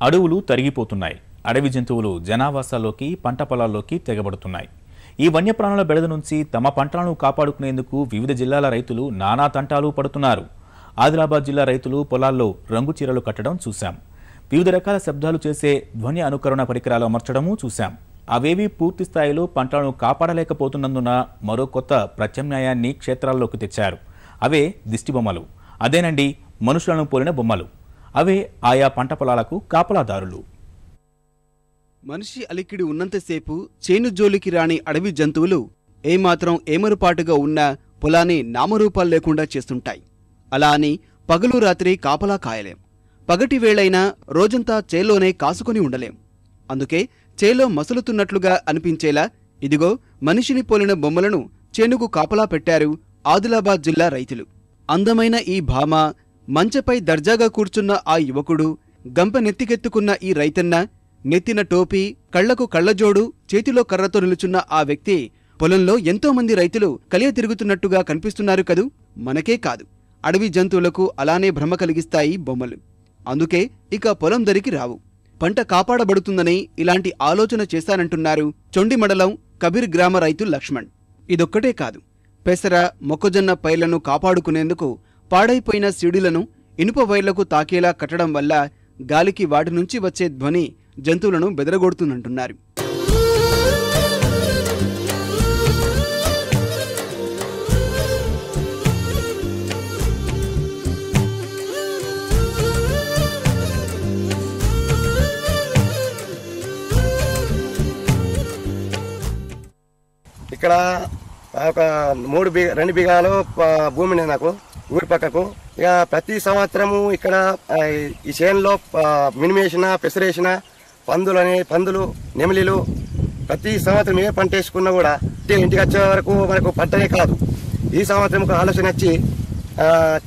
అడవులు తరిగిపోతున్నాయి. అడవి జంతువులు జనావాసాల్లోకి, పంట పొలాల్లోకి తెగబడుతున్నాయి. ఈ వన్యప్రాణుల బెడద నుంచి తమ పంటలను కాపాడుకునేందుకు వివిధ జిల్లాల రైతులు నానా తంటాలు పడుతున్నారు. ఆదిలాబాద్ జిల్లా రైతులు పొలాల్లో రంగు చీరలు కట్టడం చూశాం. వివిధ రకాల శబ్దాలు చేసే ధ్వని అనుకరణ పరికరాలు అమర్చడమూ చూశాం. అవేవీ పూర్తి స్థాయిలో పంటలను కాపాడలేకపోతున్నందున మరో కొత్త ప్రత్యామ్నాయాన్ని క్షేత్రాల్లోకి తెచ్చారు. అవే దిష్టిబొమ్మలు. అదేనండి, మనుషులను పోలిన బొమ్మలు. అవే ఆయా పంట పొలాలకు కాపలాదారులు. మనిషి అలికిడి ఉన్నంతసేపు చేను జోలికి రాని అడవి జంతువులు ఏమాత్రం ఏమరుపాటుగా ఉన్నా పొలాన్ని నామరూపాలు లేకుండా చేస్తుంటాయి. అలా అని పగలు రాత్రి కాపలా కాయలేం. పగటి వేళైనా రోజంతా చేలోనే కాసుకొని ఉండలేం. అందుకే చేలో మసులుతున్నట్లుగా అనిపించేలా ఇదిగో మనిషిని పోలిన బొమ్మలను చేనుకు కాపలా పెట్టారు ఆదిలాబాద్ జిల్లా రైతులు. అందమైన ఈ భామ, మంచపై దర్జాగా కూర్చున్న ఆ యువకుడు, గంప నెత్తికెత్తుకున్న ఈ రైతన్న, నెత్తిన టోపీ, కళ్లకు కళ్లజోడు, చేతిలో కర్రతో నిలుచున్న ఆ వ్యక్తి పొలంలో ఎంతోమంది రైతులు కలియ తిరుగుతున్నట్టుగా కనిపిస్తున్నారు కదూ. మనకే కాదు, అడవి జంతువులకు అలానే భ్రమ కలిగిస్తాయి బొమ్మలు. అందుకే ఇక పొలం దరికి రావు. పంట కాపాడబడుతుందని ఇలాంటి ఆలోచన చేశానంటున్నారు చొండి మండలం కబీర్ గ్రామ రైతు లక్ష్మణ్. ఇదొక్కటే కాదు, పెసర, మొక్కజొన్న పైర్లను కాపాడుకునేందుకు పాడైపోయిన సీడీలను ఇనుప వైర్లకు తాకేలా కట్టడం వల్ల గాలికి వాటి నుంచి వచ్చే ధ్వని జంతువులను బెదరగొడుతుందంటున్నారు. ఇక్కడ ఒక 2 బిఘాలు భూమిని నాకు ఊరి పక్కకు. ఇక ప్రతి సంవత్సరము ఇక్కడ ఈ చేనులో మినిమేసిన, పెసరేసిన, పందులు, నెమిలీలు ప్రతి సంవత్సరం ఏ పంట వేసుకున్నా కూడా ఇంటికి వచ్చే వరకు మనకు పంటనే కాదు. ఈ సంవత్సరం ఆలోచన వచ్చి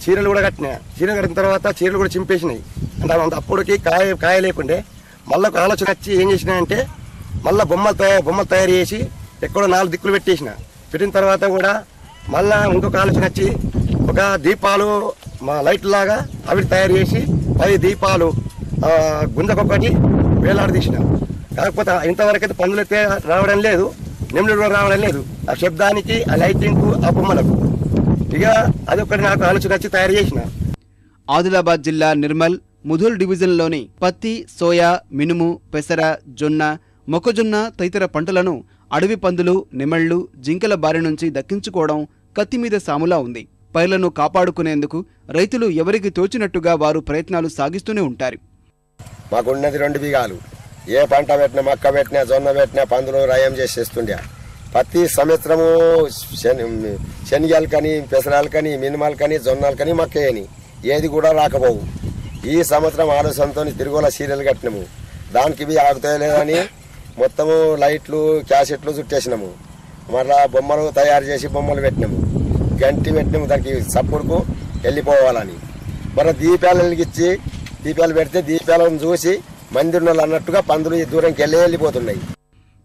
చీరలు కూడా కట్టినాయి. చీరలు కట్టిన తర్వాత చీరలు కూడా చింపేసినాయి. అంటే అప్పటికి కాయ లేకుండే మళ్ళీ ఒక ఆలోచన వచ్చి ఏం చేసినాయంటే మళ్ళీ బొమ్మలు తయారు చేసి ఎక్కడో 4 దిక్కులు పెట్టిన తర్వాత కూడా మళ్ళా ఇంకొక ఆలోచన వచ్చి ఒక దీపాలు లైట్ లాగా అవి తయారు చేసి 10 దీపాలు గుంజకొక్కటి వేలాడదీసిన. కాకపోతే ఇంతవరకైతే పందులు అయితే రావడం లేదు, నెమ్మిడి కూడా రావడం లేదు. ఆ శబ్దానికి, ఆ లైటింగ్కు, ఆ బొమ్మలకు ఇక అదొకటి నాకు ఆలోచన వచ్చి తయారు చేసిన. ఆదిలాబాద్ జిల్లా నిర్మల్, ముధోల్ డివిజన్లోని పత్తి, సోయా, మినుము, పెసర, జొన్న, మొక్కజొన్న తదితర పంటలను అడవి పందులు, నెమళ్లు, జింకల బారి నుంచి దక్కించుకోవడం కత్తిమీద సాములా ఉంది. పైర్లను కాపాడుకునేందుకు రైతులు ఎవరికి తోచినట్టుగా వారు ప్రయత్నాలు సాగిస్తూనే ఉంటారు. మాకున్నది 2 బిఘాలు. ఏ పంట పెట్టినా, మక్క పెట్టినా, జొన్న పెట్టినా పందులు రయం చేసేస్తుండే. ప్రతి సంవత్సరము శనగలు కానీ, పెసరాలు కానీ, మినుమాలు కానీ, జొన్నలు కానీ, మక్కయని ఏది కూడా రాకపోవు. ఈ సంవత్సరం ఆలోచనతో తిరుగుల సీరియల్ కట్టినాము. దానికి ఆగుతాయలేదని మొత్తము లైట్లు, క్యాసెట్లు చుట్టేసినాము. మళ్ళా బొమ్మలు తయారు చేసి బొమ్మలు పెట్టినాము. గంటి పెట్టినాము దానికి సప్పుడుకు వెళ్ళిపోవాలని. మరి దీపాలు వెలిగించి దీపాలు పెడితే దీపాలను చూసి మందిరులు అన్నట్టుగా పందులు దూరంకి వెళ్ళిపోతున్నాయి.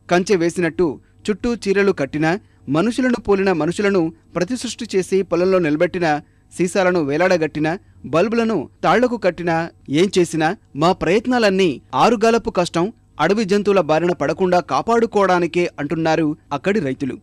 కంచె వేసినట్టు చుట్టూ చీరలు కట్టినా, మనుషులను పోలిన మనుషులను ప్రతిసృష్టి చేసి పొలంలో నిలబెట్టిన, సీసాలను వేలాడగట్టినా, బల్బులను తాళ్లకు కట్టినా, ఏం చేసినా మా ప్రయత్నాలన్నీ ఆరుగాలపు కష్టం అడవి జంతువుల బారిన పడకుండా కాపాడుకోవడానికే అంటున్నారు అక్కడి రైతులు.